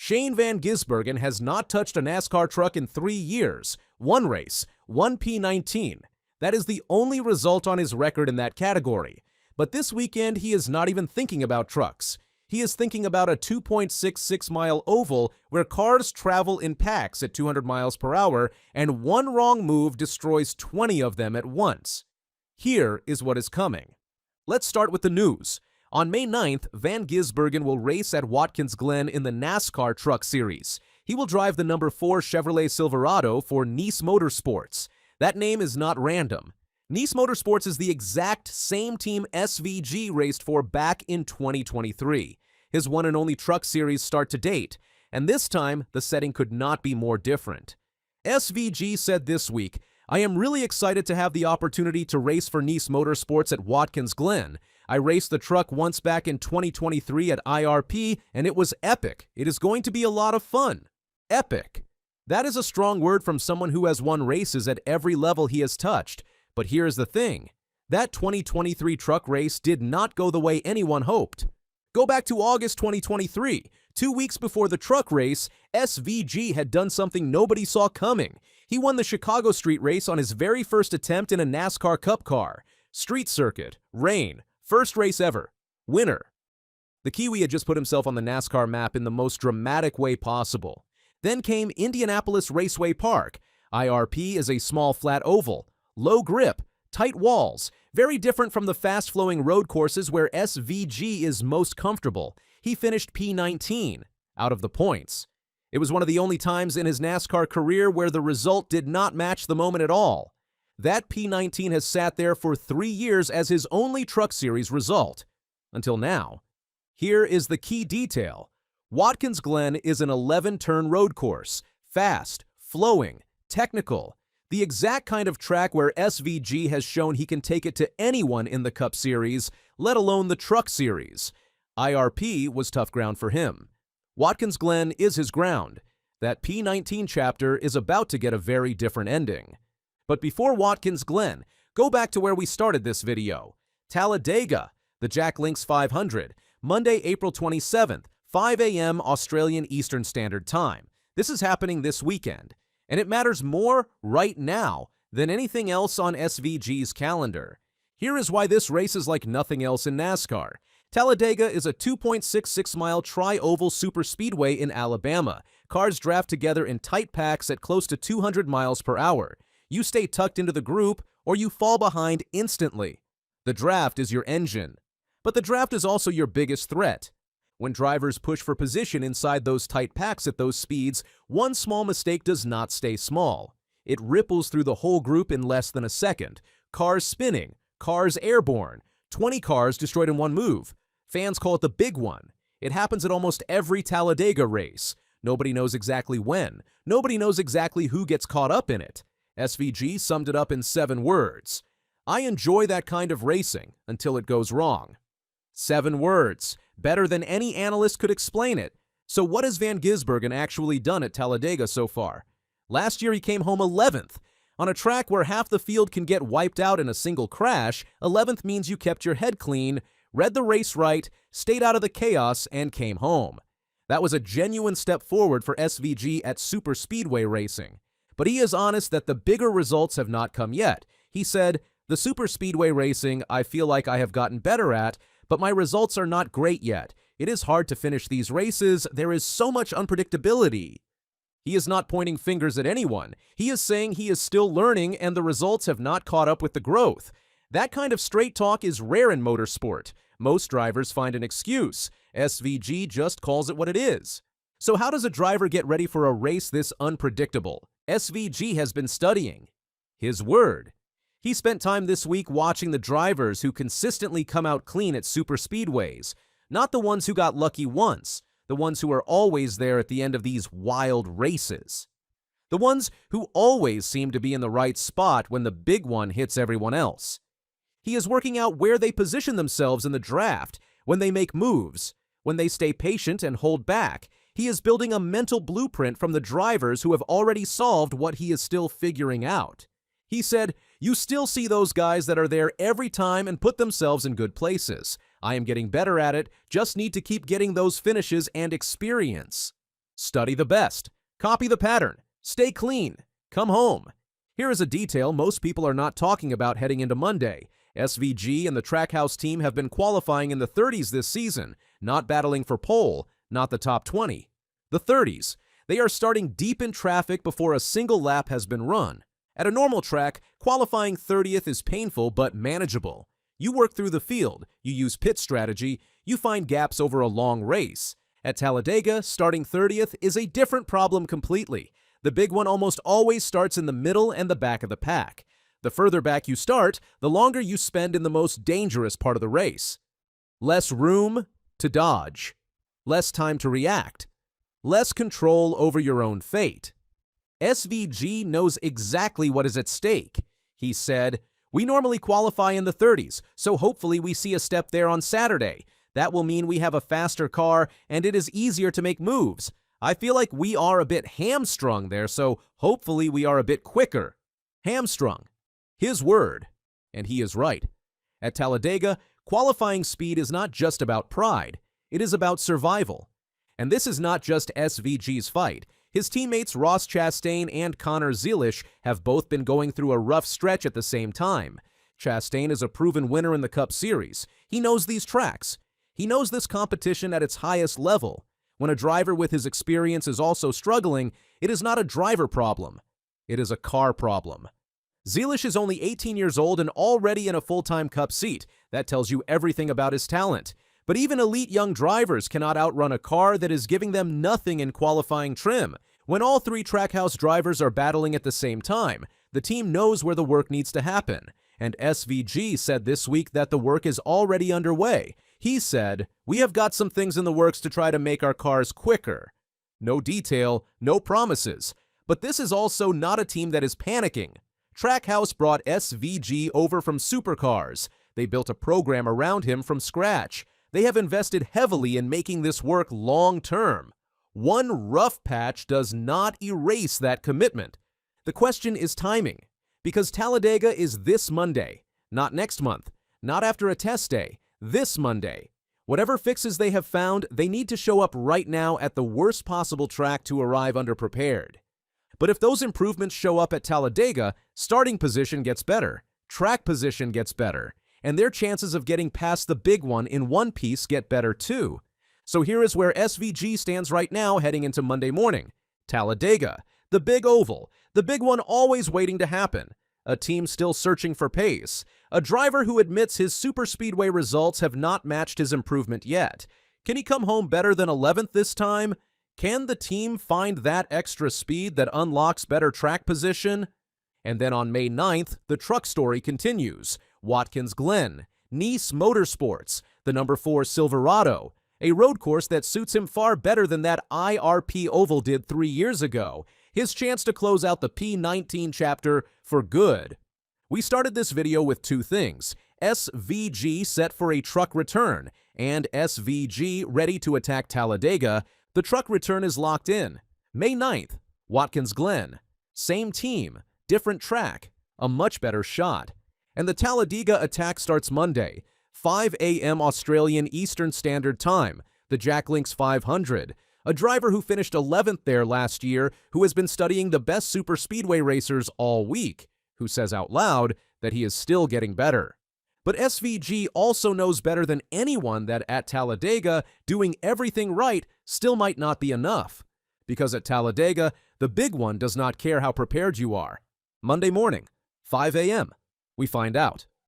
Shane Van Gisbergen has not touched a NASCAR truck in 3 years. One race, one P19. That is the only result on his record in that category. But this weekend, he is not even thinking about trucks. He is thinking about a 2.66-mile oval where cars travel in packs at 200 miles per hour, and one wrong move destroys 20 of them at once. Here is what is coming. Let's start with the news. On May 9th, Van Gisbergen will race at Watkins Glen in the NASCAR Truck Series. He will drive the number 4 Chevrolet Silverado for Nice Motorsports. That name is not random. Nice Motorsports is the exact same team SVG raced for back in 2023, his one and only Truck Series start to date, and this time the setting could not be more different. SVG said this week, "I am really excited to have the opportunity to race for Nice Motorsports at Watkins Glen. I raced the truck once back in 2023 at IRP, and it was epic. It is going to be a lot of fun." Epic. That is a strong word from someone who has won races at every level he has touched. But here's the thing. That 2023 truck race did not go the way anyone hoped. Go back to August 2023. 2 weeks before the truck race, SVG had done something nobody saw coming. He won the Chicago Street Race on his very first attempt in a NASCAR Cup car. Street circuit, rain, first race ever, winner. The Kiwi had just put himself on the NASCAR map in the most dramatic way possible. Then came Indianapolis Raceway Park. IRP is a small flat oval, low grip, tight walls, very different from the fast-flowing road courses where SVG is most comfortable. He finished P19, out of the points. It was one of the only times in his NASCAR career where the result did not match the moment at all. That P19 has sat there for 3 years as his only Truck Series result. Until now. Here is the key detail. Watkins Glen is an 11-turn road course. Fast, flowing, technical. The exact kind of track where SVG has shown he can take it to anyone in the Cup Series, let alone the Truck Series. IRP was tough ground for him. Watkins Glen is his ground. That P19 chapter is about to get a very different ending. But before Watkins Glen, go back to where we started this video. Talladega, the Jack Links 500, Monday, April 27th, 5 a.m. Australian Eastern Standard Time. This is happening this weekend. And it matters more right now than anything else on SVG's calendar. Here is why this race is like nothing else in NASCAR. Talladega is a 2.66-mile tri-oval superspeedway in Alabama. Cars draft together in tight packs at close to 200 miles per hour. You stay tucked into the group, or you fall behind instantly. The draft is your engine. But the draft is also your biggest threat. When drivers push for position inside those tight packs at those speeds, one small mistake does not stay small. It ripples through the whole group in less than a second. Cars spinning, cars airborne, 20 cars destroyed in one move. Fans call it the big one. It happens at almost every Talladega race. Nobody knows exactly when. Nobody knows exactly who gets caught up in it. SVG summed it up in 7 words. I enjoy that kind of racing until it goes wrong. 7 words. Better than any analyst could explain it. So what has Van Gisbergen actually done at Talladega so far? Last year he came home 11th. On a track where half the field can get wiped out in a single crash, 11th means you kept your head clean, read the race right, stayed out of the chaos, and came home. That was a genuine step forward for SVG at superspeedway racing. But he is honest that the bigger results have not come yet. He said, "The superspeedway racing I feel like I have gotten better at, but my results are not great yet. It is hard to finish these races. There is so much unpredictability." He is not pointing fingers at anyone. He is saying he is still learning and the results have not caught up with the growth. That kind of straight talk is rare in motorsport. Most drivers find an excuse. SVG just calls it what it is. So how does a driver get ready for a race this unpredictable? SVG has been studying. His word. He spent time this week watching the drivers who consistently come out clean at superspeedways, not the ones who got lucky once, the ones who are always there at the end of these wild races. The ones who always seem to be in the right spot when the big one hits everyone else. He is working out where they position themselves in the draft, when they make moves, when they stay patient and hold back. He is building a mental blueprint from the drivers who have already solved what he is still figuring out. He said, "You still see those guys that are there every time and put themselves in good places. I am getting better at it, just need to keep getting those finishes and experience." Study the best. Copy the pattern. Stay clean. Come home. Here is a detail most people are not talking about heading into Monday. SVG and the Trackhouse team have been qualifying in the 30s this season, not battling for pole, not the top 20. The 30s. They are starting deep in traffic before a single lap has been run. At a normal track, qualifying 30th is painful but manageable. You work through the field, you use pit strategy, you find gaps over a long race. At Talladega, starting 30th is a different problem completely. The big one almost always starts in the middle and the back of the pack. The further back you start, the longer you spend in the most dangerous part of the race. Less room to dodge. Less time to react. Less control over your own fate. SVG knows exactly what is at stake. He said, "We normally qualify in the 30s, so hopefully we see a step there on Saturday. That will mean we have a faster car and it is easier to make moves. I feel like we are a bit hamstrung there, so hopefully we are a bit quicker." Hamstrung. His word. And he is right. At Talladega, qualifying speed is not just about pride. It is about survival. And this is not just SVG's fight. His teammates Ross Chastain and Connor Zeilish have both been going through a rough stretch at the same time. Chastain is a proven winner in the Cup Series. He knows these tracks. He knows this competition at its highest level. When a driver with his experience is also struggling, it is not a driver problem. It is a car problem. Zeilish is only 18 years old and already in a full-time Cup seat. That tells you everything about his talent. But even elite young drivers cannot outrun a car that is giving them nothing in qualifying trim. When all three Trackhouse drivers are battling at the same time, the team knows where the work needs to happen. And SVG said this week that the work is already underway. He said, "We have got some things in the works to try to make our cars quicker." No detail, no promises. But this is also not a team that is panicking. Trackhouse brought SVG over from supercars. They built a program around him from scratch. They have invested heavily in making this work long-term. One rough patch does not erase that commitment. The question is timing, because Talladega is this Monday, not next month, not after a test day, this Monday. Whatever fixes they have found, they need to show up right now at the worst possible track to arrive underprepared. But if those improvements show up at Talladega, starting position gets better, track position gets better, and their chances of getting past the big one in one piece get better too. So here is where SVG stands right now heading into Monday morning. Talladega, the big oval, the big one always waiting to happen. A team still searching for pace. A driver who admits his superspeedway results have not matched his improvement yet. Can he come home better than 11th this time? Can the team find that extra speed that unlocks better track position? And then on May 9th, the truck story continues. Watkins Glen, Nice Motorsports, the number 4 Silverado, a road course that suits him far better than that IRP oval did 3 years ago. His chance to close out the P19 chapter for good. We started this video with two things: SVG set for a truck return and SVG ready to attack Talladega. The truck return is locked in. May 9th, Watkins Glen. Same team, different track, a much better shot. And the Talladega attack starts Monday, 5 a.m. Australian Eastern Standard Time, the Jack Links 500. A driver who finished 11th there last year, who has been studying the best superspeedway racers all week, who says out loud that he is still getting better. But SVG also knows better than anyone that at Talladega, doing everything right still might not be enough. Because at Talladega, the big one does not care how prepared you are. Monday morning, 5 a.m., we find out.